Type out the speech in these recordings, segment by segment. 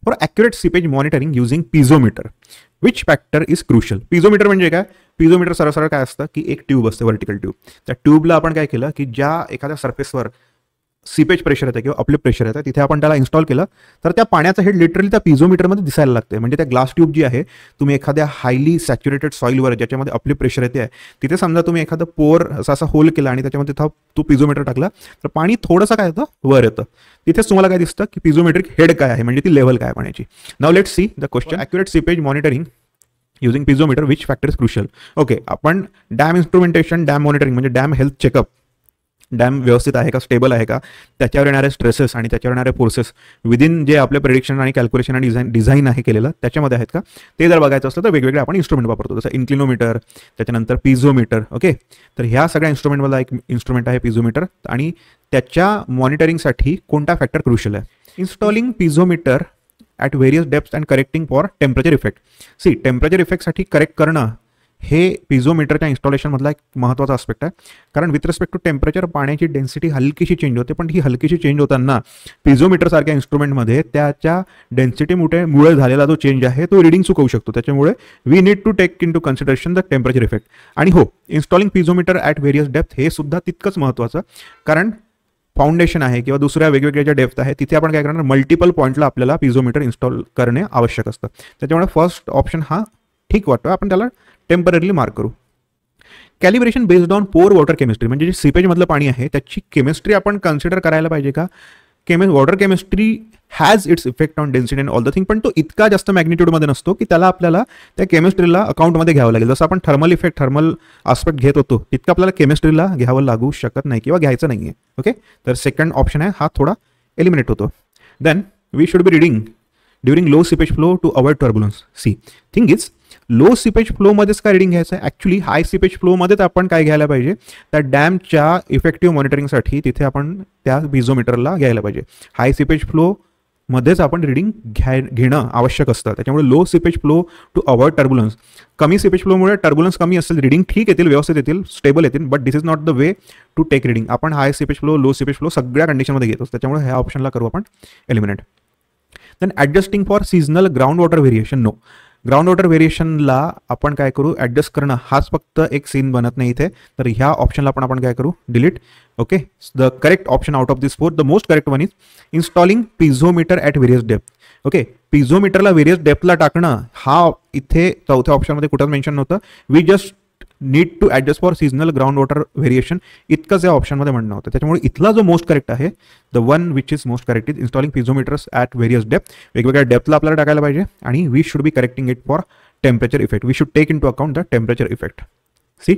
For accurate seepage monitoring using piezometer which factor is crucial. Piezometer म्हणजे काय? पिझोमीटर सरळ काय असतं की एक ट्यूब असते, व्हर्टिकल ट्यूब. त्या ट्यूबला आपण काय केलं की ज्या एखाद्या सरफेसवर सीपेज प्रेशर येतं किंवा अपलिफ्ट प्रेशर येतं तिथे आपण त्याला इन्स्टॉल केलं तर त्या पाण्याचं हेड लिटरली त्या पिझोमीटरमध्ये दिसायला लागते. म्हणजे त्या ग्लास ट्यूब जी आहे, तुम्ही एखाद्या हायली सॅच्युरेटेड सॉईलवर ज्याच्यामध्ये अपलिफ्ट प्रेशर येते तिथे समजा तुम्ही एखादं पोर असा होल केला आणि त्याच्यामध्ये तो पिझोमीटर टाकला तर पाणी थोडंसं काय येतं, वर येतं. तिथेच तुम्हाला काय दिसतं की पिझोमेट्रिक हेड काय आहे, म्हणजे ती लेव्हल काय पाण्याची. Now let's see the question. Accurate seepage monitoring using piezometer which factor is crucial. Okay, आपण डॅम इन्स्ट्रुमेंटेशन, डॅम मॉनिटरिंग म्हणजे डॅम हेल्थ चेकअप, डॅम व्यवस्थित आहे का, स्टेबल आहे का, त्याच्यावर येणारे स्ट्रेसेस आणि त्याच्यावर येणारे फोर्सेस विदिन जे आपले प्रेडिक्शन आणि कॅल्क्युलेशन आणि डिझाईन आहे केलेलं त्याच्यामध्ये आहेत का, ते जर बघायचं असलं तर वेगवेगळे आपण इन्स्ट्रुमेंट वापरतो, जसं इन्क्लिनोमीटर, त्याच्यानंतर पिझोमीटर. ओके, तर ह्या सगळ्या इन्स्ट्रुमेंटमधला एक इन्स्ट्रुमेंट आहे पिझोमीटर आणि त्याच्या मॉनिटरिंगसाठी कोणता फॅक्टर क्रुशियल आहे. Installing piezometer at various depth and correcting for temperature effect. See, temperature इफेक्टसाठी करेक्ट करणं हे पिझोमीटरच्या इन्स्टॉलेशनमधला एक महत्त्वाचा आस्पेक्ट आहे. कारण विथ रिस्पेक्ट टू टेम्परेचर पाण्याची डेन्सिटी हलकीशी चेंज होते, पण ही हलकीशी चेंज होताना पिझोमीटरसारख्या इन्स्ट्रुमेंटमध्ये त्याच्या डेन्सिटीमुळे झालेला जो चेंज आहे तो रिडिंग चुकवू शकतो. त्याच्यामुळे we need to take in to consideration the temperature effect. आणि हो, installing piezometer at various depth हे सुद्धा तितकंच महत्त्वाचं, कारण फाउंडेशन आहे किंवा दुसऱ्या वेगवेगळ्या ज्या डेप्थ आहे तिथे आपण काय करणार, मल्टिपल पॉईंटला आपल्याला पिझोमीटर इन्स्टॉल करणे आवश्यक असतं. त्याच्यामुळे फर्स्ट ऑप्शन हा ठीक वाटतो, आपण त्याला टेम्पररीली मार्क करू. कॅलिब्रेशन बेस्ड ऑन पोर वॉटर केमिस्ट्री, म्हणजे जे सीपेजमधलं पाणी आहे त्याची केमिस्ट्री आपण कन्सिडर करायला पाहिजे का. Water chemistry has its effect on density and all the thing, पण तो इतका जास्त मॅग्निट्यूडमध्ये नसतो की त्याला आपल्याला त्या केमिस्ट्रीला अकाउंटमध्ये घ्यावं लागेल. जसं आपण थर्मल इफेक्ट, थर्मल आस्पेक्ट घेत होतो तितकं आपल्याला केमिस्ट्रीला घ्यावं लागू शकत नाही किंवा घ्यायचं नाही आहे. ओके, तर सेकंड ऑप्शन आहे हा थोडा एलिमिनेट होतो. Then we should be reading during low seepage flow to avoid turbulence. See, thing is low seepage फ्लोमध्येच काय रिडिंग घ्यायचं आहे. ॲक्च्युली हाय सीपेज फ्लोमध्येच आपण काय घ्यायला पाहिजे, त्या डॅमच्या इफेक्टिव्ह मॉनिटरिंगसाठी तिथे आपण त्या पिझोमीटरला घ्यायला पाहिजे. हाय सीपेज फ्लोमध्येच आपण रिडिंग घेणं आवश्यक असतं. त्याच्यामुळे low seepage flow to avoid turbulence. कमी सीपेज फ्लोमुळे टर्ब्युलन्स कमी असेल, रिडिंग ठीक येतील, व्यवस्थित येतील, स्टेबल येतील, but this is not the way to take reading. आपण high seepage flow, low seepage flow सगळ्या कंडिशनमध्ये घेतो, त्याच्यामुळे ह्या ऑप्शनला करू आपण eliminate. Then adjusting for seasonal ground water variation. No, ground water व्हेरिएशनला आपण काय करू, ॲडजस्ट करणं हाच फक्त एक सीन बनत नाही इथे, तर ह्या ऑप्शनला पण आपण काय करू, delete. Okay, the correct option out of this four, the most correct one is installing piezometer at various depth. Okay, पिझोमीटरला व्हेरियस डेप्थला टाकणं हा इथे चौथ्या ऑप्शनमध्ये कुठंच मेन्शन नव्हतं. We just need to adjust for seasonal ground water variation इतकंच या ऑप्शनमध्ये म्हणणं होतं. त्याच्यामुळे इथला जो मोस्ट करेक्ट आहे, the one which is most correct is installing piezometers at various depth. वेगवेगळ्या डेप्थला आपल्याला टाकायला पाहिजे आणि we should be correcting it for temperature effect. We should take in to account the temperature effect. See,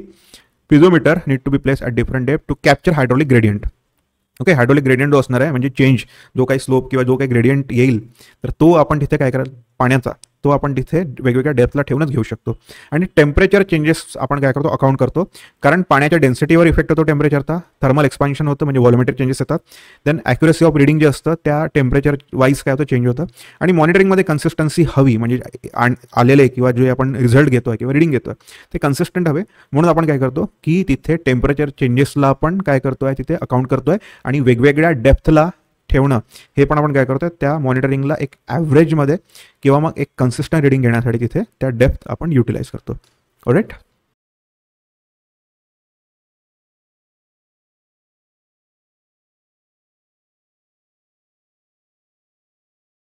piezometer need to be place at different depth to capture hydraulic gradient. Okay, hydraulic gradient जो असणार आहे म्हणजे change, जो काही slope किंवा जो काही gradient येईल तर तो आपण तिथे काय कराल, पाण्याचा तो आपण तिथे वेगवेगळ्या डेप्थला ठेवूनच घेऊ शकतो. आणि टेम्परेचर चेंजेस आपण काय करतो, अकाउंट करतो, कारण पाण्याच्या डेन्सिटीवर इफेक्ट होतो टेम्परेचरचा, थर्मल एक्सपान्शन होतं म्हणजे व्हॉल्युमेट्रिक चेंजेस येतात. देन ॲक्युरेसी ऑफ रिडिंग जे असतं त्या टेम्परेचर वाईज काय होतं, चेंज होतं. आणि मॉनिटरिंगमध्ये कन्सिस्टन्सी हवी, म्हणजे आलेले किंवा जे आपण रिझल्ट घेतो किंवा रिडिंग घेतो ते कन्सिस्टंट हवे. म्हणून आपण काय करतो की तिथे टेम्परेचर चेंजेसला आपण काय करतोय, तिथे अकाउंट करतोय आणि वेगवेगळ्या डेप्थला ठेवणं हे पण आपण काय करतोय, त्या मॉनिटरिंगला एक ॲव्हरेजमध्ये किंवा मग एक कन्सिस्टंट रिडिंग घेण्यासाठी तिथे त्या डेप्थ आपण युटिलाइज करतो. ऑलराईट.